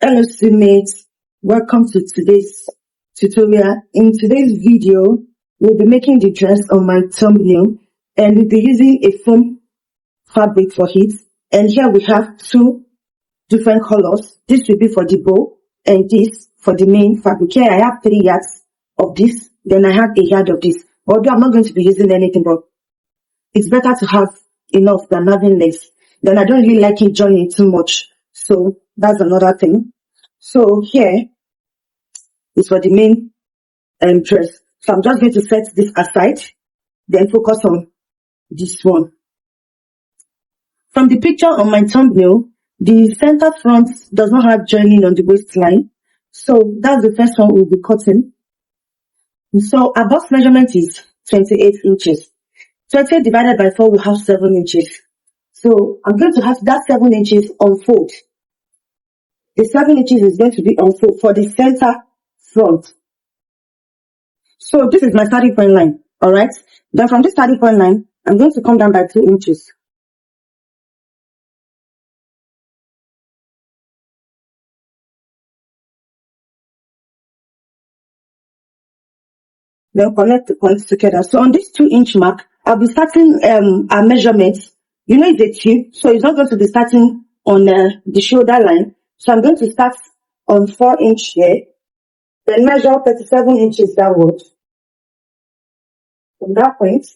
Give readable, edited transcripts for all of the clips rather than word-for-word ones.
Hello students, welcome to today's tutorial. In today's video, we'll be making the dress on my thumbnail and we'll be using a foam fabric for it. And here we have two different colors. This will be for the bow and this for the main fabric. Here I have 3 yards of this, then I have a yard of this. Although I'm not going to be using anything, but it's better to have enough than having less. Then I don't really like it joining too much. So that's another thing. So here is for the main dress. So I'm just going to set this aside, then focus on this one. From the picture on my thumbnail, the center front does not have joining on the waistline. So that's the first one we'll be cutting. So our bust measurement is 28 inches. 28 divided by 4 will have 7 inches. So I'm going to have that 7 inches unfold. The 7 inches is going to be unfold for the center front. So this is my starting point line, alright? Then from this starting point line, I'm going to come down by 2 inches. Then connect the points together. So on this 2-inch mark, I'll be starting our measurements. You know it's a tube, so it's not going to be starting on the shoulder line. So I'm going to start on 4 inch here, then measure 37 inches downward. From that point,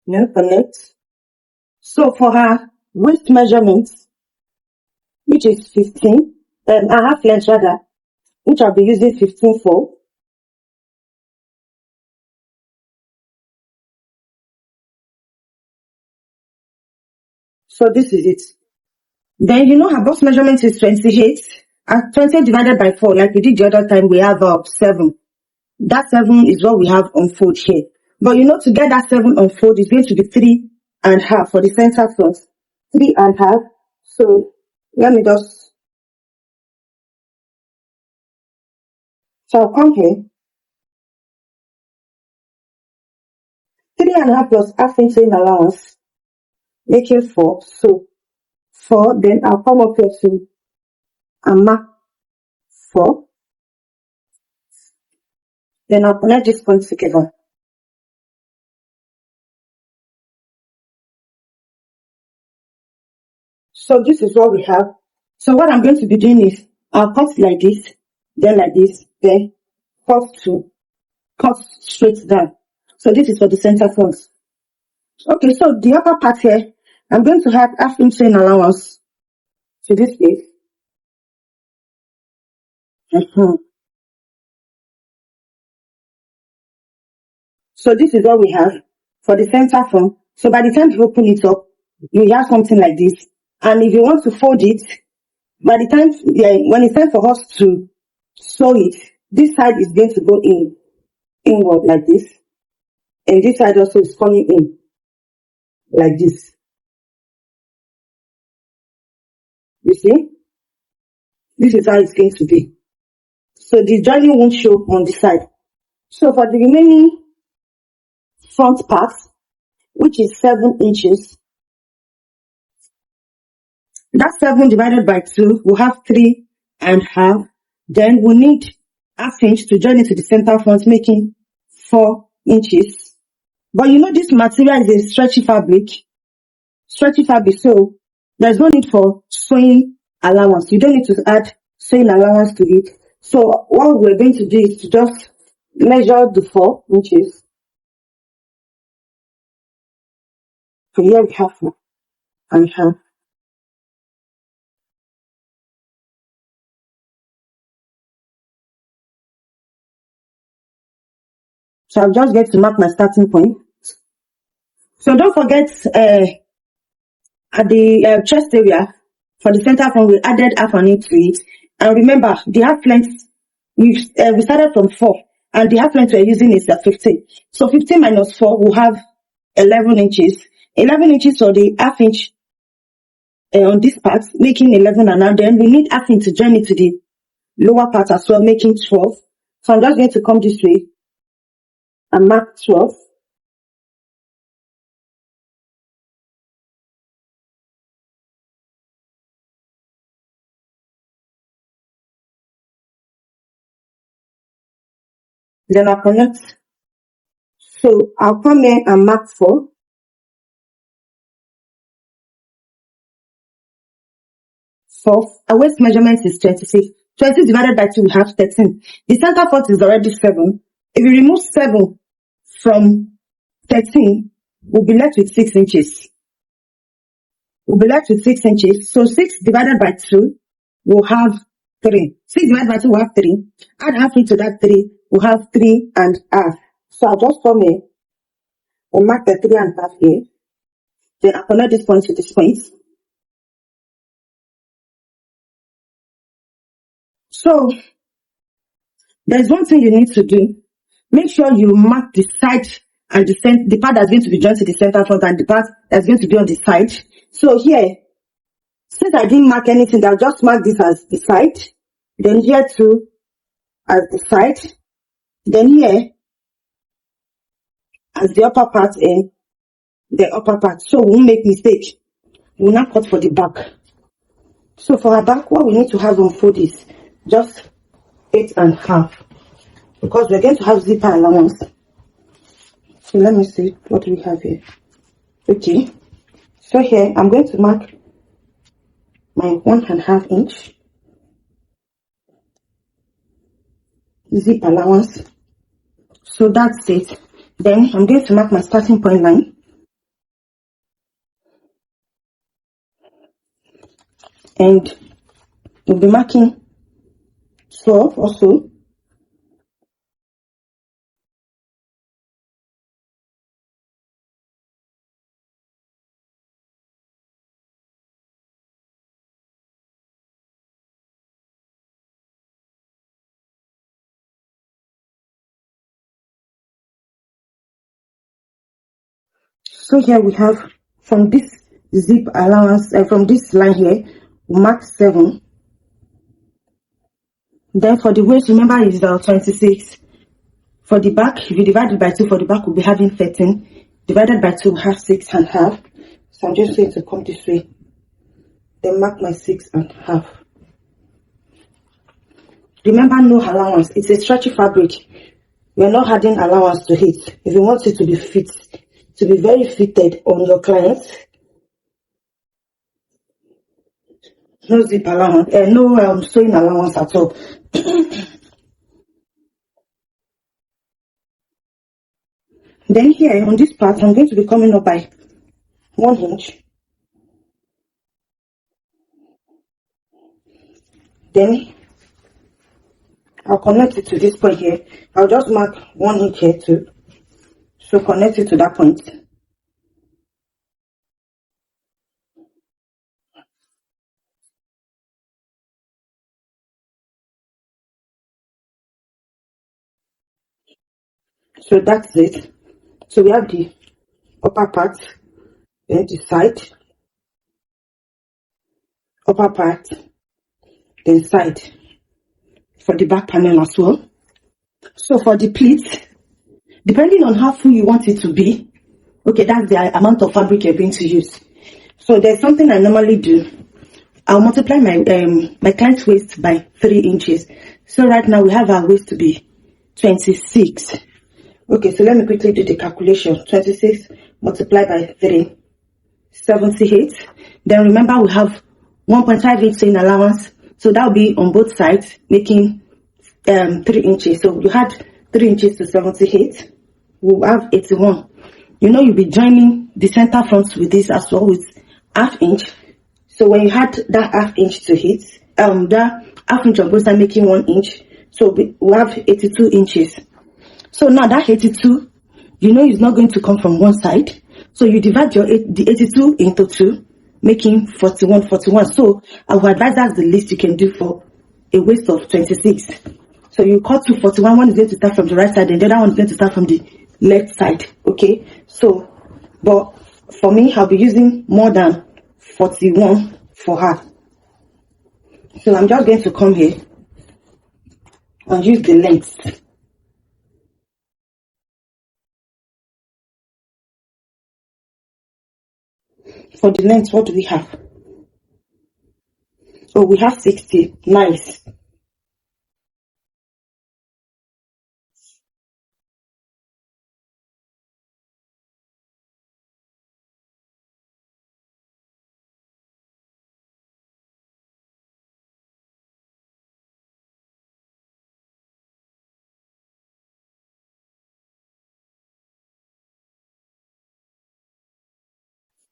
now connect. So for her waist measurement, which is 15, and I have length rather, which I'll be using 15 for. So this is it. Then you know her bust measurement is 28. At 20 divided by 4, like we did the other time, we have 7. That 7 is what we have unfold here. But you know, to get that 7 unfold is going to be 3.5 for the center front. 3.5. So let me just. So I'll come here. 3.5 plus half inch in allowance, making 4. So 4. Then I'll come up here to and mark 4. Then I'll connect this point together. So this is what we have. So what I'm going to be doing is I'll cut like this, then cut straight down. So this is for the center front. Okay, so the upper part here, I'm going to have half inch seam allowance to this place. So this is what we have for the center front. So by the time you open it up, you have something like this. And if you want to fold it, by the time, when it's time for us to sew it, this side is going to go inward like this. And this side also is coming in like this. You see? This is how it's going to be. So the joining won't show on this side. So for the remaining front part, which is 7 inches, that 7 divided by 2 will have 3.5. Then we need half inch to join it to the center front, making 4 inches. But you know this material is a stretchy fabric, so there's no need for sewing allowance. You don't need to add sewing allowance to it. So what we're going to do is to just measure the 4 inches. So here we have 4.5. So I'm just going to mark my starting point. So don't forget at the chest area, for the center front, we added half an inch to it. And remember, the half length, we started from 4. And the half length we're using is 15. So 15 minus 4 will have 11 inches. 11 inches for the half inch on this part, making 11. And then we need half inch to join it to the lower part as well, making 12. So I'm just going to come this way and mark 12. Then I'll connect. So I'll come here and mark 4. Our waist measurement is 26. 20 divided by 2, we have 13. The center front is already 7. If we remove 7 from 13, we'll be left with 6 inches. We'll be left with 6 inches. So 6 divided by 2, we'll have 3. 6 divided by 2, we'll have 3. Add half into that 3, we'll have 3 and half. So I'll just come here and mark the 3 and half here. Then I'll connect this point to this point. So there's one thing you need to do. Make sure you mark the side and the part that's going to be joined to the center front and the part that's going to be on the side. So here, since I didn't mark anything, I'll just mark this as the side. Then here too as the side. Then here as the upper part and the upper part. So we won't make mistake. We'll not cut for the back. So for our back, what we need to have on fold is just 8.5. Because we're going to have zipper allowance. So let me see what we have here. Okay. So here I'm going to mark my 1.5 inch zip allowance. So that's it. Then I'm going to mark my starting point line. And we'll be marking 12 also. So here we have from this zip allowance, from this line here, we mark 7. Then for the waist, remember is 26. For the back, if you divide it by 2, for the back we'll be having 13. Divided by 2, we have 6.5. So I'm just going to come this way. Then mark my 6.5. Remember, no allowance. It's a stretchy fabric. We're not adding allowance to it. If you want it to be fit, to be very fitted on your clients, no zip allowance, no sewing allowance at all. Then here on this part, I'm going to be coming up by 1 inch. Then I'll connect it to this point here. I'll just mark 1 inch here too. So connect it to that point. So that's it. So we have the upper part, then the side, upper part, then side for the back panel as well. So for the pleats, depending on how full you want it to be, okay, that's the amount of fabric you're going to use. So there's something I normally do. I'll multiply my my client's waist by 3 inches. So right now we have our waist to be 26. Okay, so let me quickly do the calculation. 26 multiplied by 3, 78. Then remember we have 1.5 inch sewing allowance. So that will be on both sides, making 3 inches. So you had 3 inches to 78. We'll have 81. You know you'll be joining the center front with this as well with ½ inch. So when you had that ½ inch to hit, that ½ inch of both sides making 1 inch. So we'll have 82 inches. So now that 82, you know it's not going to come from one side. So you divide the 82 into 2, making 41. So I would advise that's the least you can do for a waist of 26. So you cut to 41. One is going to start from the right side and the other one is going to start from the left side. Okay. So, but for me, I'll be using more than 41 for her. So I'm just going to come here and use the length. For the length, what do we have? Oh, we have 60. Nice.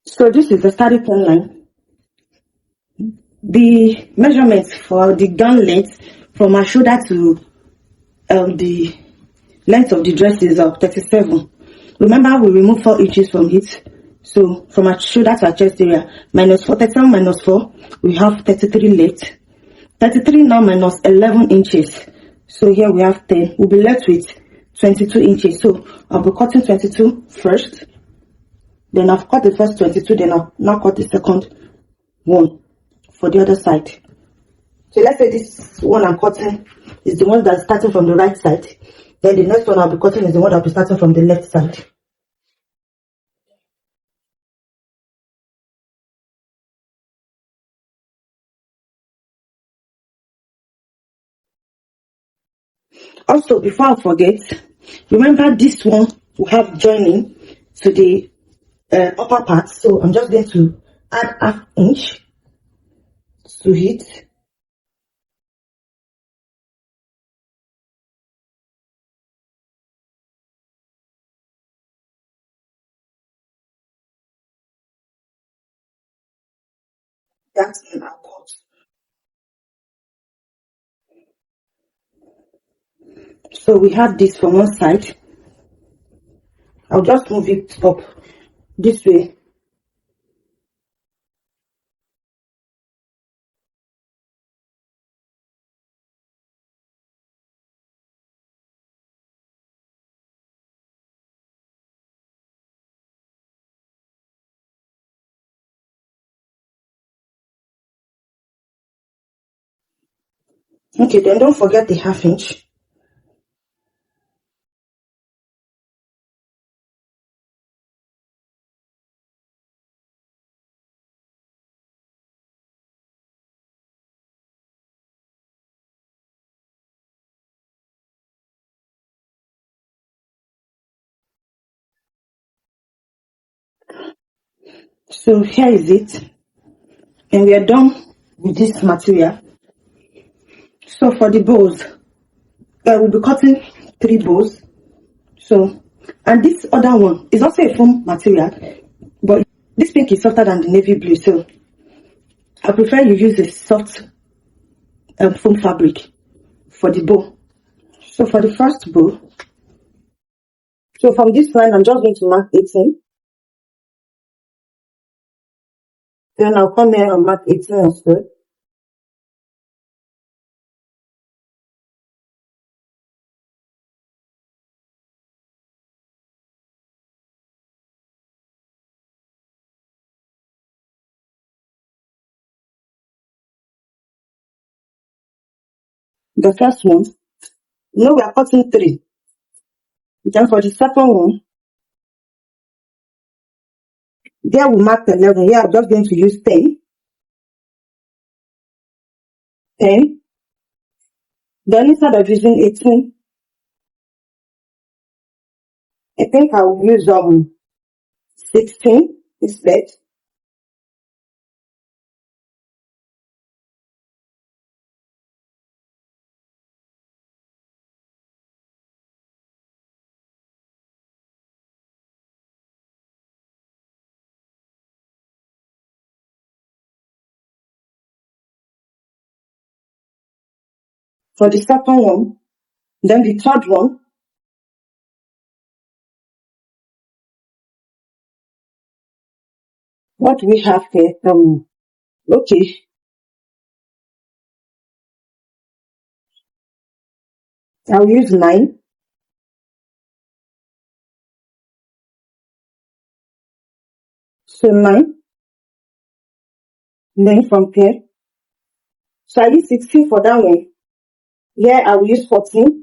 So this is the starting point line. The measurements for the gown length from our shoulder to the length of the dress is 37. Remember, we remove 4 inches from it. So from our shoulder to our chest area, minus 4, 37 minus 4, we have 33 length. 33 now minus 11 inches. So here we have 10. We'll be left with 22 inches. So I'll be cutting 22 first. Then I've cut the first 22. Then I'll now cut the second one for the other side. So let's say this one I'm cutting is the one that's starting from the right side. Then the next one I'll be cutting is the one that'll be starting from the left side. Also, before I forget, remember this one will have joining to the upper part. So I'm just going to add ½ inch to it. That's in our cut. So we have this from one side. I'll just move it up this way. Okay, then don't forget the ½ inch. So here is it. And we are done with this material. So for the bows, we'll be cutting 3 bows. So, and this other one is also a foam material, but this pink is softer than the navy blue. So I prefer you use a soft foam fabric for the bow. So for the first bow, so from this line, I'm just going to mark 18. Then I'll come here and mark 18 also. The first one, we are cutting 3. Then for the second one, there we mark 11. Here I'm just going to use 10. 10. Then instead of using 18, I think I will use 16 instead. For the second one, then the third one, what do we have here? Okay, I'll use 9. So 9. Then from here, so I use 16 for that one. Here I will use 14.